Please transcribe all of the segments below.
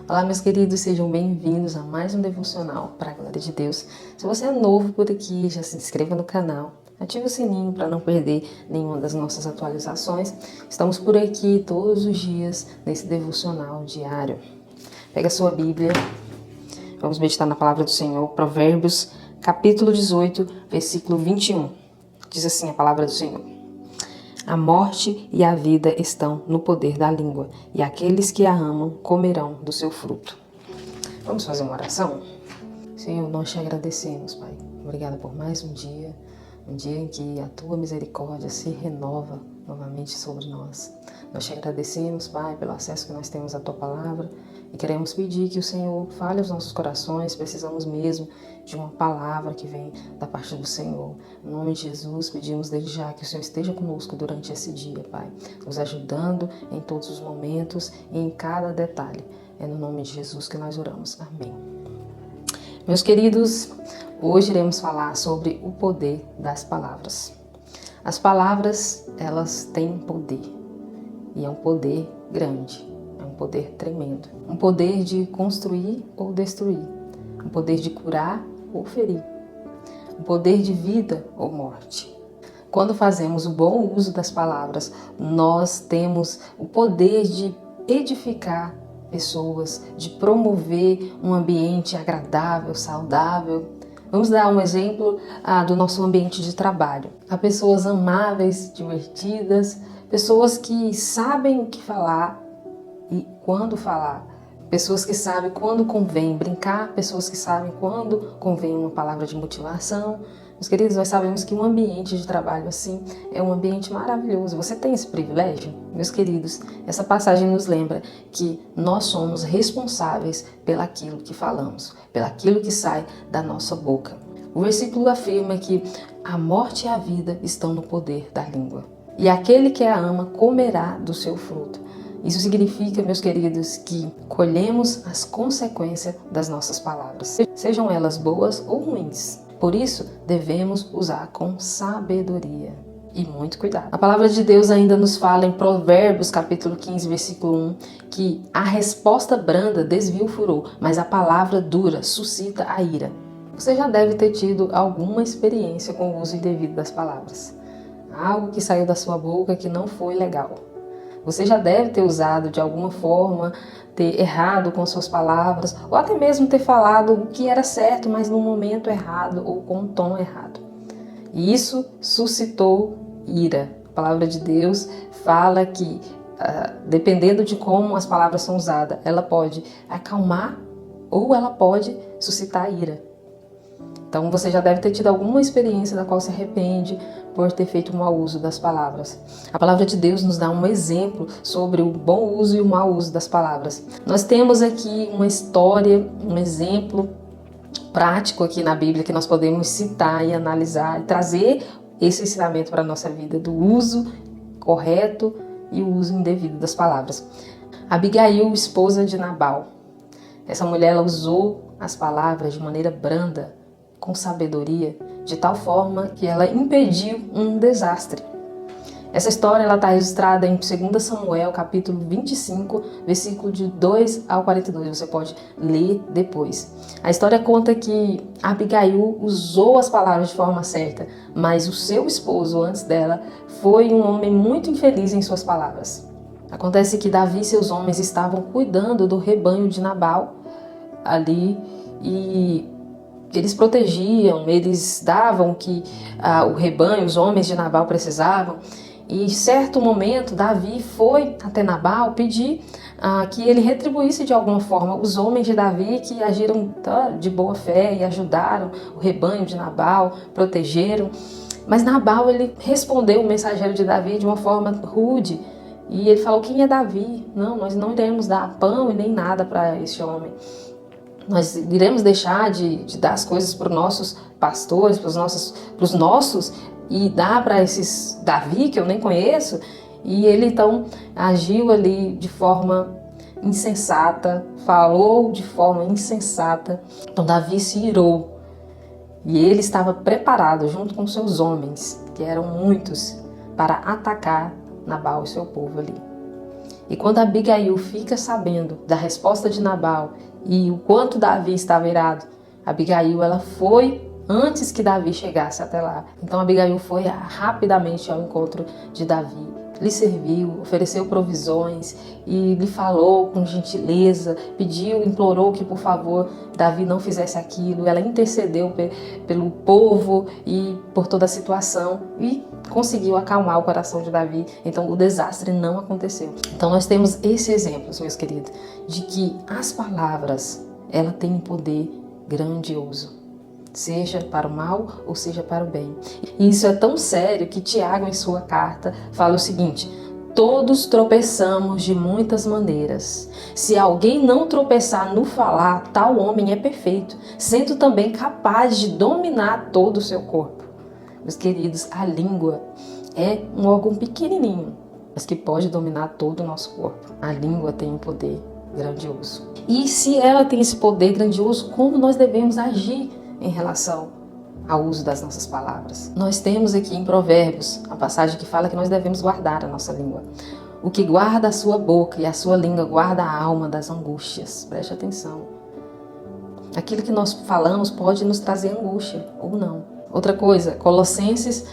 Olá, meus queridos, sejam bem-vindos a mais um devocional para a glória de Deus. Se você é novo por aqui, já se inscreva no canal, ative o sininho para não perder nenhuma das nossas atualizações. Estamos por aqui todos os dias nesse devocional diário. Pega a sua Bíblia, vamos meditar na palavra do Senhor, Provérbios, capítulo 18, versículo 21. Diz assim a palavra do Senhor: A morte e a vida estão no poder da língua, e aqueles que a amam comerão do seu fruto. Vamos fazer uma oração? Senhor, nós te agradecemos, Pai. Obrigada por mais um dia em que a Tua misericórdia se renova novamente sobre nós. Nós te agradecemos, Pai, pelo acesso que nós temos à Tua palavra e queremos pedir que o Senhor fale aos nossos corações. Precisamos mesmo de uma palavra que vem da parte do Senhor. Em nome de Jesus, pedimos desde já que o Senhor esteja conosco durante esse dia, Pai, nos ajudando em todos os momentos e em cada detalhe. É no nome de Jesus que nós oramos. Amém. Meus queridos, hoje iremos falar sobre o poder das palavras. As palavras, elas têm poder, e é um poder grande, é um poder tremendo. Um poder de construir ou destruir, um poder de curar ou ferir, um poder de vida ou morte. Quando fazemos o bom uso das palavras, nós temos o poder de edificar pessoas, de promover um ambiente agradável, saudável. Vamos dar um exemplo do nosso ambiente de trabalho. Há pessoas amáveis, divertidas, pessoas que sabem o que falar e quando falar, pessoas que sabem quando convém brincar, pessoas que sabem quando convém uma palavra de motivação. Meus queridos, nós sabemos que um ambiente de trabalho assim é um ambiente maravilhoso. Você tem esse privilégio? Meus queridos, essa passagem nos lembra que nós somos responsáveis pelaquilo que falamos, pelaquilo que sai da nossa boca. O versículo afirma que a morte e a vida estão no poder da língua, e aquele que a ama comerá do seu fruto. Isso significa, meus queridos, que colhemos as consequências das nossas palavras, sejam elas boas ou ruins. Por isso, devemos usar com sabedoria e muito cuidado. A palavra de Deus ainda nos fala em Provérbios, capítulo 15, versículo 1, que a resposta branda desvia o furor, mas a palavra dura suscita a ira. Você já deve ter tido alguma experiência com o uso indevido das palavras. Algo que saiu da sua boca que não foi legal. Você já deve ter usado de alguma forma, ter errado com suas palavras, ou até mesmo ter falado o que era certo, mas no momento errado ou com um tom errado. E isso suscitou ira. A palavra de Deus fala que, dependendo de como as palavras são usadas, ela pode acalmar ou ela pode suscitar ira. Então você já deve ter tido alguma experiência da qual se arrepende por ter feito um mau uso das palavras. A palavra de Deus nos dá um exemplo sobre o bom uso e o mau uso das palavras. Nós temos aqui uma história, um exemplo prático aqui na Bíblia que nós podemos citar e analisar e trazer esse ensinamento para a nossa vida do uso correto e o uso indevido das palavras. Abigail, esposa de Nabal. Essa mulher, ela usou as palavras de maneira branda, com sabedoria, de tal forma que ela impediu um desastre. Essa história está registrada em 2 Samuel, capítulo 25, versículo de 2 ao 42. Você pode ler depois. A história conta que Abigail usou as palavras de forma certa, mas o seu esposo, antes dela, foi um homem muito infeliz em suas palavras. Acontece que Davi e seus homens estavam cuidando do rebanho de Nabal ali e eles protegiam, eles davam o que o rebanho, os homens de Nabal precisavam. E em certo momento, Davi foi até Nabal pedir que ele retribuísse de alguma forma os homens de Davi que agiram de boa fé e ajudaram o rebanho de Nabal, protegeram. Mas Nabal, ele respondeu o mensageiro de Davi de uma forma rude. E ele falou: quem é Davi? Não, nós não iremos dar pão e nem nada para esse homem. Nós iremos deixar de dar as coisas para os nossos pastores, para os nossos e dar para esses Davi, que eu nem conheço. E ele então agiu ali de forma insensata, falou de forma insensata. Então Davi se irou e ele estava preparado junto com seus homens, que eram muitos, para atacar Nabal e seu povo ali. E quando Abigail fica sabendo da resposta de Nabal e o quanto Davi estava irado, Abigail ela foi antes que Davi chegasse até lá. Então Abigail foi rapidamente ao encontro de Davi, lhe serviu, ofereceu provisões e lhe falou com gentileza, pediu, implorou que por favor Davi não fizesse aquilo. Ela intercedeu pelo povo e por toda a situação e conseguiu acalmar o coração de Davi. Então o desastre não aconteceu. Então nós temos esse exemplo, meus queridos, de que as palavras ela tem um poder grandioso, seja para o mal ou seja para o bem. E isso é tão sério que Tiago, em sua carta, fala o seguinte: todos tropeçamos de muitas maneiras. Se alguém não tropeçar no falar, tal homem é perfeito, sendo também capaz de dominar todo o seu corpo. Meus queridos, a língua é um órgão pequenininho, mas que pode dominar todo o nosso corpo. A língua tem um poder grandioso. E se ela tem esse poder grandioso, como nós devemos agir em relação ao uso das nossas palavras? Nós temos aqui em Provérbios a passagem que fala que nós devemos guardar a nossa língua. O que guarda a sua boca e a sua língua guarda a alma das angústias. Preste atenção. Aquilo que nós falamos pode nos trazer angústia ou não. Outra coisa, Colossenses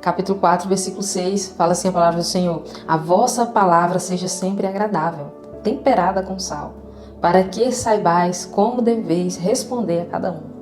capítulo 4, versículo 6, fala assim a palavra do Senhor: a vossa palavra seja sempre agradável, temperada com sal, para que saibais como deveis responder a cada um.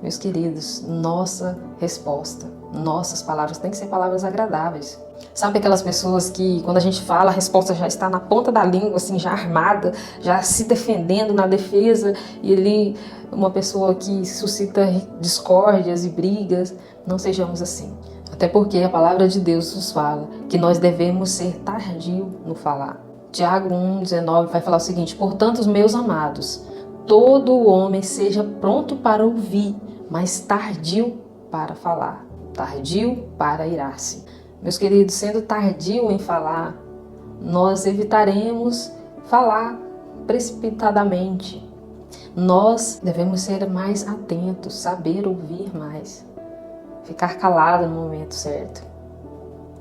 Meus queridos, nossa resposta, nossas palavras têm que ser palavras agradáveis. Sabe aquelas pessoas que quando a gente fala, a resposta já está na ponta da língua, assim, já armada, já se defendendo na defesa, e ali uma pessoa que suscita discórdias e brigas? Não sejamos assim. Até porque a palavra de Deus nos fala que nós devemos ser tardio no falar. Tiago 1,19 vai falar o seguinte: portanto, meus amados, todo homem seja pronto para ouvir, mas tardio para falar, tardio para irar-se. Meus queridos, sendo tardio em falar, nós evitaremos falar precipitadamente. Nós devemos ser mais atentos, saber ouvir mais, ficar calado no momento certo.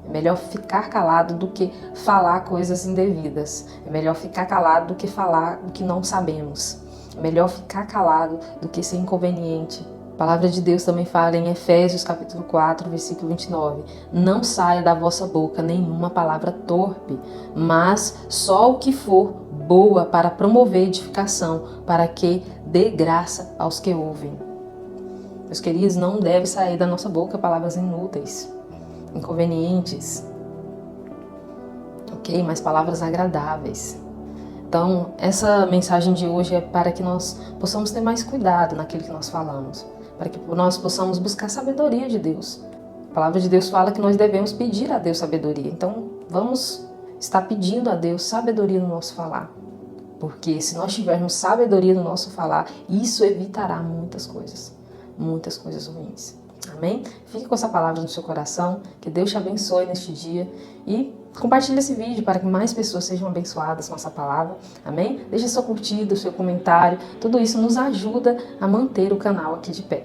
É melhor ficar calado do que falar coisas indevidas. É melhor ficar calado do que falar o que não sabemos. É melhor ficar calado do que ser inconveniente. A palavra de Deus também fala em Efésios capítulo 4, versículo 29. Não saia da vossa boca nenhuma palavra torpe, mas só o que for boa para promover edificação, para que dê graça aos que ouvem. Meus queridos, não deve sair da nossa boca palavras inúteis, inconvenientes, ok? Mas palavras agradáveis. Então, essa mensagem de hoje é para que nós possamos ter mais cuidado naquilo que nós falamos, para que nós possamos buscar sabedoria de Deus. A palavra de Deus fala que nós devemos pedir a Deus sabedoria. Então, vamos estar pedindo a Deus sabedoria no nosso falar. Porque se nós tivermos sabedoria no nosso falar, isso evitará muitas coisas ruins. Amém? Fique com essa palavra no seu coração, que Deus te abençoe neste dia e compartilhe esse vídeo para que mais pessoas sejam abençoadas com essa palavra. Amém? Deixe sua curtida, seu comentário, tudo isso nos ajuda a manter o canal aqui de pé.